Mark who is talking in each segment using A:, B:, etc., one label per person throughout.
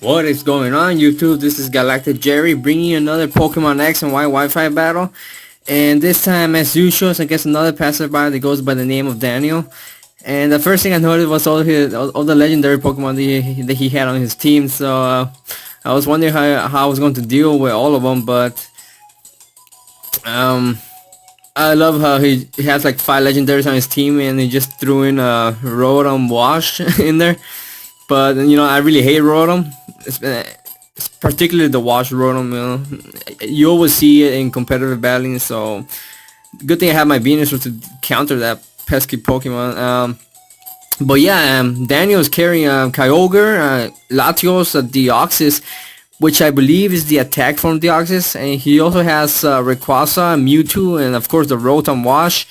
A: What is going on, YouTube? This is Galactic Jerry bringing you another Pokemon X and Y Wi-Fi battle. And this time, as usual, it's against another passerby that goes by the name of Daniel. And the first thing I noticed was all the legendary Pokemon that he had on his team. So I was wondering how I was going to deal with all of them. But I love how he has like 5 legendaries on his team, and he just threw in a Rotom Wash in there. But I really hate Rotom. It's particularly the Wash Rotom. You always see it in competitive battling. So good thing I have my Venusaur to counter that pesky Pokemon. But yeah, Daniel is carrying Kyogre, Latios, Deoxys, which I believe is the attack form Deoxys, and he also has Rayquaza, Mewtwo, and of course the Rotom Wash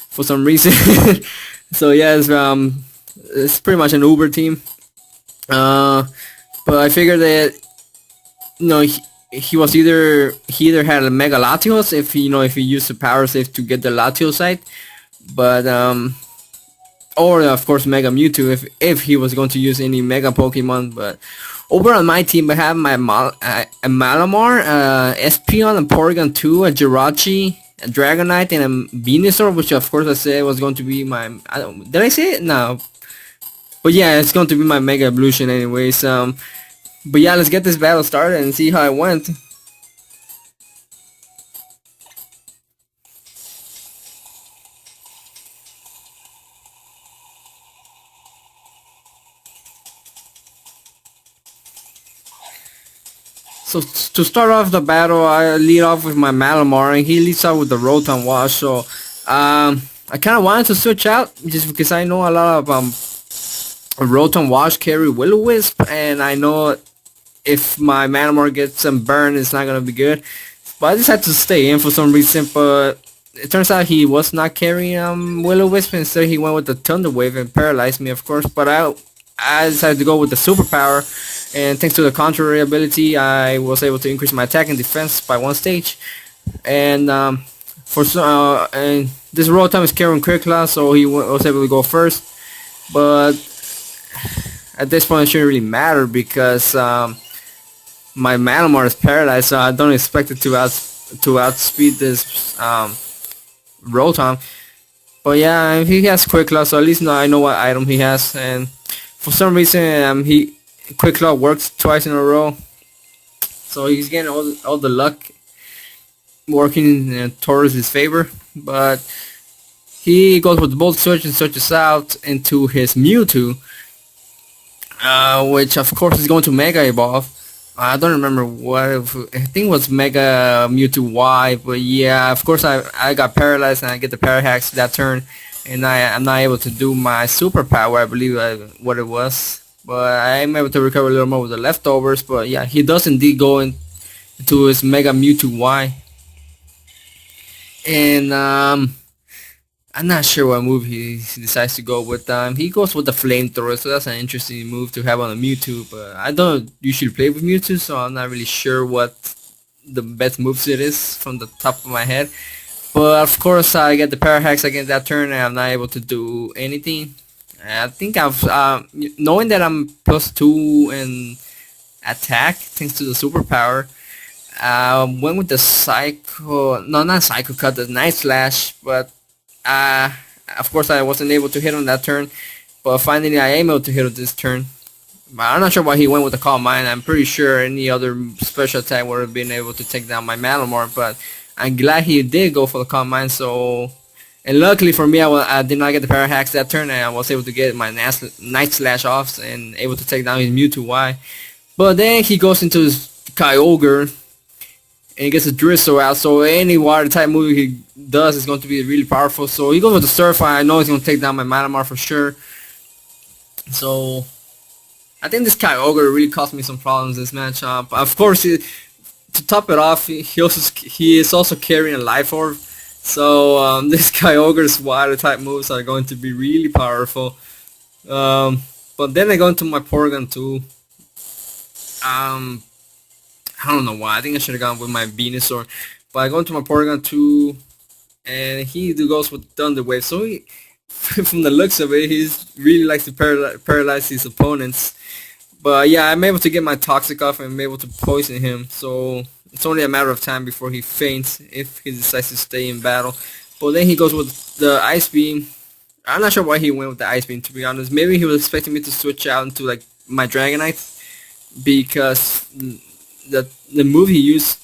A: for some reason. So yeah, it's pretty much an Uber team. But I figured that he either had a Mega Latios if he used the power save to get the Latios site, but or of course Mega Mewtwo if he was going to use any Mega Pokemon. But over on my team I have my a Malamar, Espeon, a Porygon 2, a Jirachi, a Dragonite, and a Venusaur, which of course I said was going to be my... did I say it? No. But yeah, it's going to be my Mega Evolution anyways. But yeah, let's get this battle started and see how it went. So to start off the battle, I lead off with my Malamar, and he leads out with the Rotom Wash. So I kind of wanted to switch out just because I know a lot of Rotom Wash carry Will-O-Wisp, and I know if my Malamar gets some burn, it's not gonna be good. But I just had to stay in for some reason. But it turns out he was not carrying Will-O-Wisp. Instead, he went with the Thunder Wave and paralyzed me, of course. But I decided to go with the Superpower, and thanks to the contrary ability, I was able to increase my attack and defense by 1 stage. And and this Rotom is carrying Quick Claw, so he was able to go first. But at this point, it shouldn't really matter because my Malamar is paralyzed, so I don't expect it to outspeed this Rotom. But yeah, he has Quick Claw, so at least now I know what item he has. And for some reason, Quick Claw works twice in a row, so he's getting all the luck working towards his favor. But he goes with the Volt Switch and switches out into his Mewtwo, which of course is going to Mega Evolve. I don't remember I think it was Mega Mewtwo Y, but yeah, of course I got paralyzed and I get the Parahax that turn, and I'm not able to do my Superpower, I believe what it was. But I'm able to recover a little more with the leftovers. But yeah, he does indeed go into his Mega Mewtwo Y. And I'm not sure what move he decides to go with. He goes with the Flamethrower, so that's an interesting move to have on a Mewtwo. But I don't usually play with Mewtwo, so I'm not really sure what the best moves it is from the top of my head. But of course, I get the Parahax against that turn, and I'm not able to do anything. I think knowing that I'm +2 in attack thanks to the Superpower, went with the Psycho Cut, the Night Slash, but of course I wasn't able to hit on that turn, but finally I am able to hit on this turn. But I'm not sure why he went with the Calm Mind. I'm pretty sure any other special attack would have been able to take down my Malamar, but I'm glad he did go for the Calm Mind. So, and luckily for me, I did not get the Parahax that turn, and I was able to get my Night Slash off and able to take down his Mewtwo Y. But then he goes into his Kyogre, and he gets a Drizzle out, so any water type move he does is going to be really powerful. So he goes with the Surf. I know he's going to take down my Malamar for sure. So I think this Kyogre really caused me some problems this matchup. Of course, to top it off, he is also carrying a Life Orb. So this Kyogre's water type moves are going to be really powerful. But then I go into my Porygon 2. I don't know why. I think I should have gone with my Venusaur. But I go into my Porygon 2, and he goes with Thunder Wave. So he, from the looks of it, he really likes to paralyze his opponents. But yeah, I'm able to get my toxic off and I'm able to poison him. So it's only a matter of time before he faints if he decides to stay in battle. But then he goes with the ice beam. I'm not sure why he went with the ice beam, to be honest. Maybe he was expecting me to switch out into like my Dragonite, because the move he used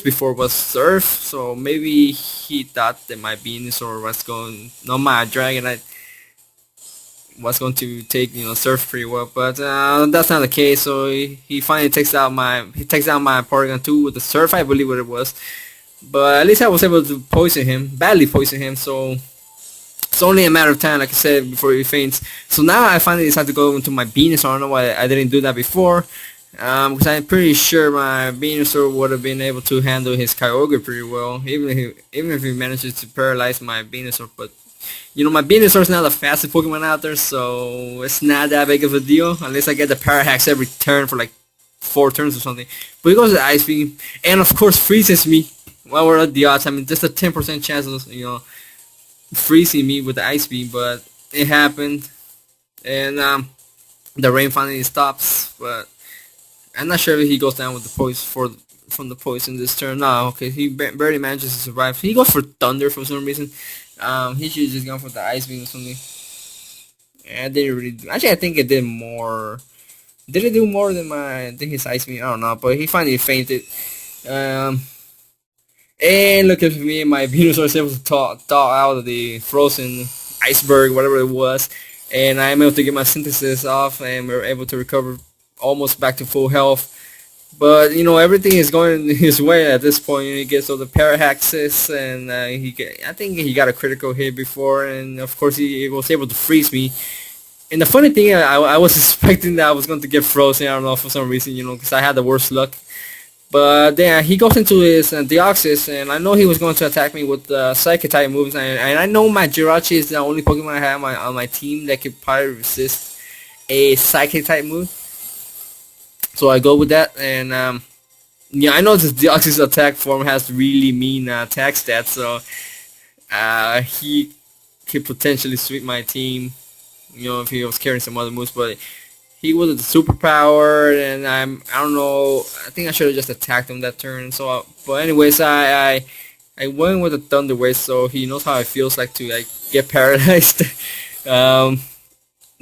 A: before was Surf, so maybe he thought that my Venusaur was going, no, my Dragonite was going to take, Surf pretty well, but that's not the case. So he finally takes out my Porygon 2 with the Surf, I believe what it was. But at least I was able to badly poison him. So it's only a matter of time, like I said, before he faints. So now I finally decided to go into my Venusaur. I don't know why I didn't do that before. Because I'm pretty sure my Venusaur would have been able to handle his Kyogre pretty well, even if he manages to paralyze my Venusaur. But my Venusaur is not the fastest Pokemon out there, so it's not that big of a deal unless I get the Parahax every turn for like 4 turns or something. But he goes to the Ice Beam, and of course freezes me. What were the odds? I mean, just a 10% chance of freezing me with the Ice Beam, but it happened, and the rain finally stops. But I'm not sure if he goes down with the poison from the poison this turn. No, okay, he barely manages to survive. He goes for Thunder for some reason. He should have just gone for the Ice Beam or something. And I didn't really do. Actually, I think it did more. Did it do more than his Ice Beam? I don't know, but he finally fainted. And look at me, my Venusaur is able to thaw out of the frozen iceberg, whatever it was, and I'm able to get my synthesis off, and we're able to recover almost back to full health. But everything is going his way at this point. He gets all the Parahaxes, and I think he got a critical hit before, and of course he was able to freeze me. And the funny thing, I was expecting that I was going to get frozen. I don't know, for some reason, because I had the worst luck. But then he goes into his Deoxys, and I know he was going to attack me with Psychic type moves, and I know my Jirachi is the only Pokemon I have on my team that could probably resist a Psychic type move. So I go with that, and yeah, I know this Deoxys attack form has really mean attack stats, so he could potentially sweep my team, if he was carrying some other moves, but he was the superpower, and I don't know. I think I should have just attacked him that turn. So, but anyways, I went with the Thunder Wave, so he knows how it feels like to get paralyzed.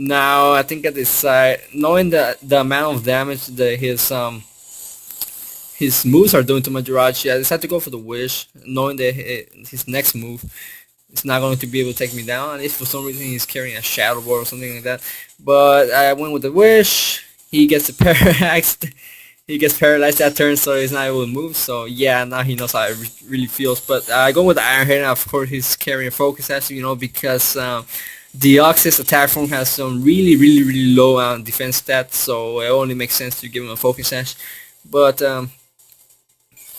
A: Now I think I decide, knowing the amount of damage that his moves are doing to my Jirachi, I decided to go for the Wish, knowing that his next move is not going to be able to take me down, and if for some reason he's carrying a Shadow Ball or something like that. But I went with the Wish. He gets paralyzed. He gets paralyzed that turn, so he's not able to move. So yeah, now he knows how it really feels. But I go with the Iron Head, and of course he's carrying a Focus Sash, because Deoxys attack form has some really low defense stats, so it only makes sense to give him a Focus Sash. But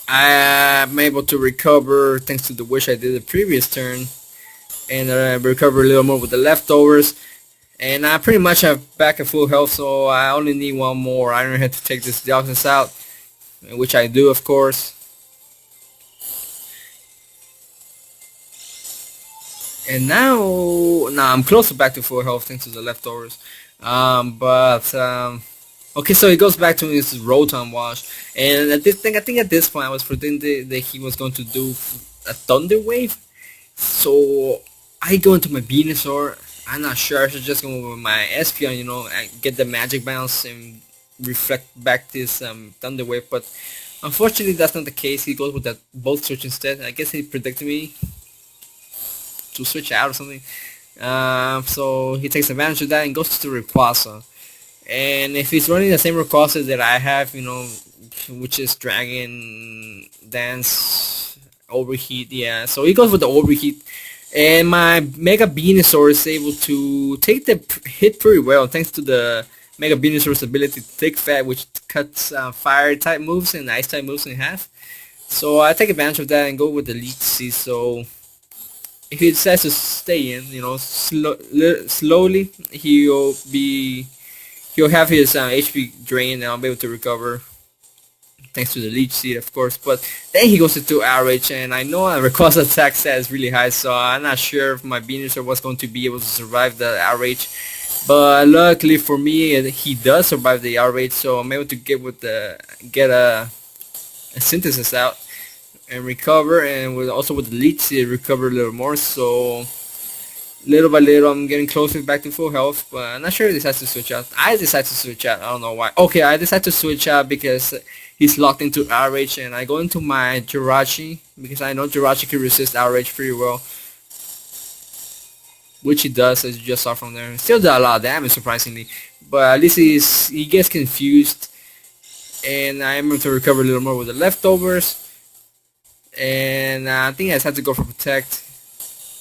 A: I'm able to recover thanks to the Wish I did the previous turn, and recover a little more with the leftovers, and I pretty much have back at full health, so I only need one more Iron Head to take this Deoxys out, which I do, of course. And now I'm close to back to full health thanks to the leftovers. Okay, so he goes back to his Rotom Wash, and I think at this point I was predicting that he was going to do a Thunder Wave. So I go into my Venusaur. I'm not sure. I should just go with my Espeon, and get the Magic Bounce and reflect back this Thunder Wave. But unfortunately, that's not the case. He goes with that Volt Switch instead. I guess he predicted me to switch out or something. So he takes advantage of that and goes to Rayquaza. And if he's running the same Rayquaza that I have, which is Dragon Dance, Overheat, yeah. So he goes with the Overheat. And my Mega Venusaur is able to take the hit pretty well thanks to the Mega Venusaur's ability to take Fat, which cuts Fire type moves and Ice type moves in half. So I take advantage of that and go with the Leech Seed. So if he decides to stay in, slowly he'll have his HP drained, and I'll be able to recover thanks to the leech seed, of course. But then he goes into outrage, and I know Rayquaza attack stat is really high, so I'm not sure if my Venusaur was going to be able to survive the outrage. But luckily for me, he does survive the outrage, so I'm able to get a synthesis out and recover, and also with the leech seed recover a little more. So little by little, I'm getting closer back to full health, but I'm not sure he decides to switch out. I decide to switch out. I don't know why. Okay, I decide to switch out because he's locked into outrage, and I go into my Jirachi because I know Jirachi can resist outrage pretty well, which he does, as you just saw from there. Still does a lot of damage, surprisingly, but at least he gets confused, and I'm able to recover a little more with the leftovers. And I think I just had to go for protect,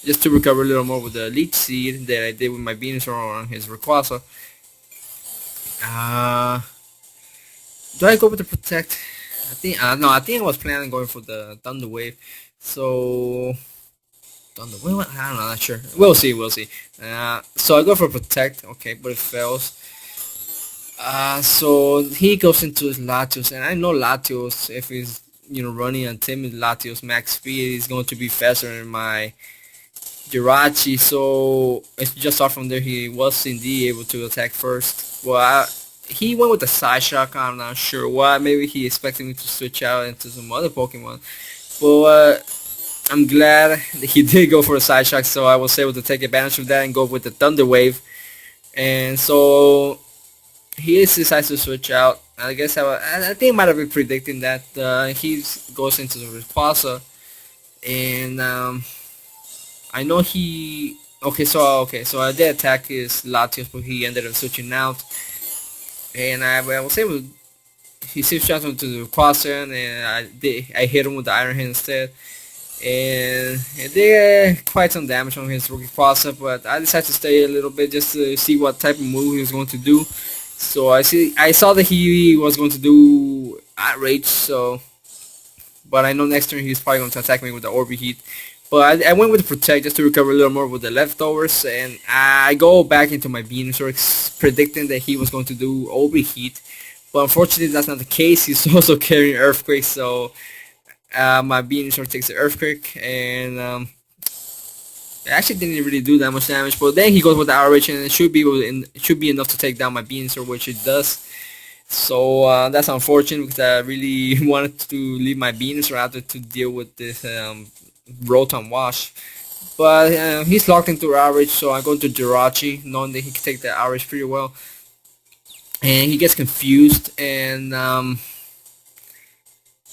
A: just to recover a little more with the leech seed that I did with my Venusaur on his Rayquaza. Do I go with the protect? I think no. I think I was planning on going for the Thunder Wave. So Thunder Wave. I don't know. Not sure. We'll see. We'll see. So I go for protect. Okay, but it fails. So he goes into his Latios, and I know Latios, if he's running on timid Latios max speed, is going to be faster than my Jirachi. So as you just saw from there, he was indeed able to attack first. Well, he went with the side shock. I'm not sure why. Maybe he expected me to switch out into some other Pokemon. But I'm glad that he did go for a side shock, so I was able to take advantage of that and go with the Thunder Wave. And so he decides to switch out. I guess I think I might have been predicting that he goes into the Rayquaza, and I know he. So I did attack his Latios, but he ended up switching out, and I was able. He switched out into the Rayquaza, and I hit him with the Iron Hand instead, and it did quite some damage on his Rayquaza. But I decided to stay a little bit just to see what type of move he was going to do. So I saw that he was going to do outrage. But I know next turn he's probably going to attack me with the Orbi Heat. But I went with the protect just to recover a little more with the leftovers, and I go back into my Venusaur predicting that he was going to do Orbi Heat. But unfortunately that's not the case. He's also carrying Earthquake, so my Venusaur takes the Earthquake, and it actually didn't really do that much damage. But then he goes with the outrage, and it should be enough to take down my Venusaur, which it does. So that's unfortunate because I really wanted to leave my Venusaur out there to deal with this Rotom Wash. But he's locked into outrage, so I go to Jirachi, knowing that he can take the outrage pretty well. And he gets confused, and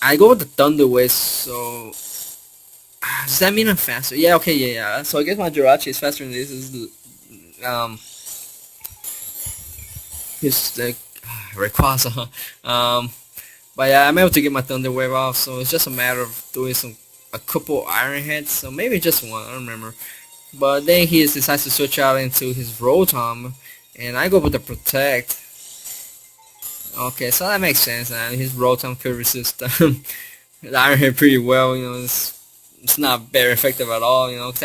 A: I go with the Thunder Wave. So does that mean I'm faster? Yeah, okay, yeah. So I guess my Jirachi is faster than this. His Rayquaza. But yeah, I'm able to get my Thunder Wave off. So it's just a matter of doing a couple Iron Heads. So maybe just one. I don't remember. But then he decides to switch out into his Rotom, and I go with the protect. Okay, so that makes sense. His Rotom could resist the Iron Head pretty well. It's not very effective at all, because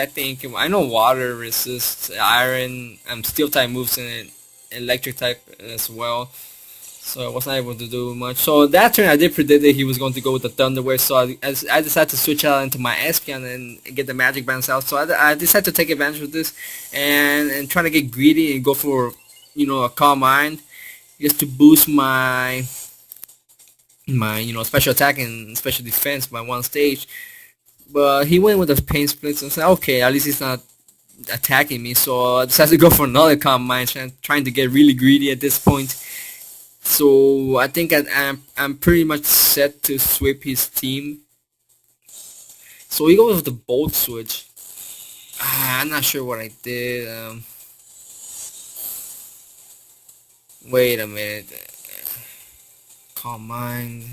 A: I know water resists iron and steel type moves and electric type as well, so I was not able to do much. So that turn I did predict that he was going to go with the Thunder Wave, so I decided to switch out into my Espeon and get the magic bounce out. So I decided to take advantage of this and try to get greedy and go for a Calm Mind just to boost my special attack and special defense by one stage. But he went with the Pain Splits and said, okay, at least he's not attacking me. So I decided to go for another Calm Mind, trying to get really greedy at this point. So I think I'm pretty much set to sweep his team. So he goes with the Bolt Switch. I'm not sure what I did. Wait a minute. Calm Mind.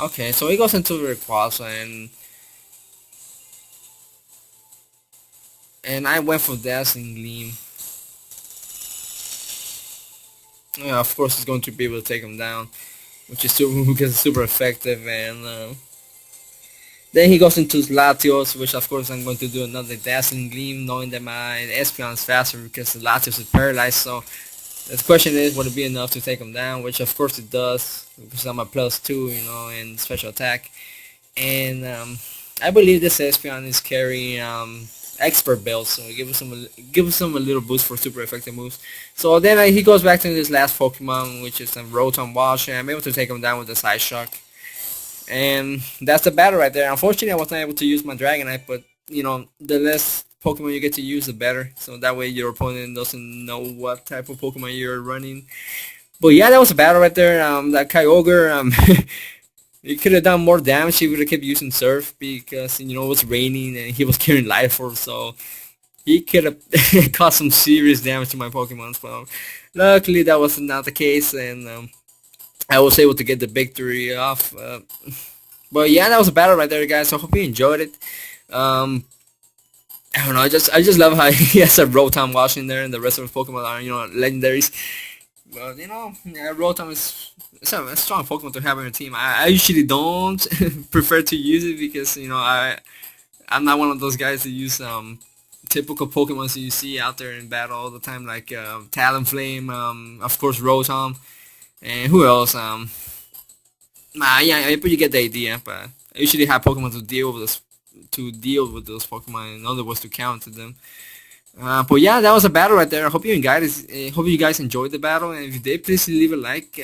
A: Okay, so he goes into Rayquaza, and I went for Dazzling Gleam. Yeah, of course, he's going to be able to take him down, which is super effective. And then he goes into his Latios, which of course I'm going to do another Dazzling Gleam, knowing that my Espeon is faster because the Latios is paralyzed. So The question is, would it be enough to take him down? Which of course it does, because I'm a +2, in special attack. And I believe this Espeon is carrying expert belt, so it gives him a little boost for super effective moves. So then he goes back to this last Pokemon, which is a Rotom Wash, and I'm able to take him down with the Side Shock. And that's the battle right there. Unfortunately, I was not able to use my Dragonite, but the less Pokemon you get to use, the better. So that way your opponent doesn't know what type of Pokemon you're running. But yeah, that was a battle right there. That Kyogre, he could have done more damage if he would have kept using Surf, because it was raining and he was carrying Life Orb, so he could have caused some serious damage to my Pokemon. But luckily that was not the case, and I was able to get the victory off. But yeah, that was a battle right there, guys. So I hope you enjoyed it. I don't know. I just love how he has a Rotom Wash in there, and the rest of his Pokemon are legendaries. But Rotom is a strong Pokemon to have on your team. I usually don't prefer to use it because I'm not one of those guys that use typical Pokemon that you see out there in battle all the time, like Talonflame, of course Rotom, and who else? Yeah, but you get the idea. But I usually have Pokemon to deal with those Pokemon, in other words, to counter them. But yeah, that was a battle right there. I hope you guys enjoyed the battle, and if you did, please leave a like.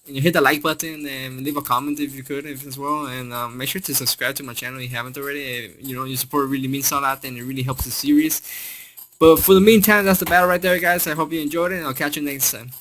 A: Hit the like button and leave a comment if you could, as well, and make sure to subscribe to my channel if you haven't already. Your support really means a lot, and it really helps the series. But for the meantime, that's the battle right there, guys. I hope you enjoyed it, and I'll catch you next time.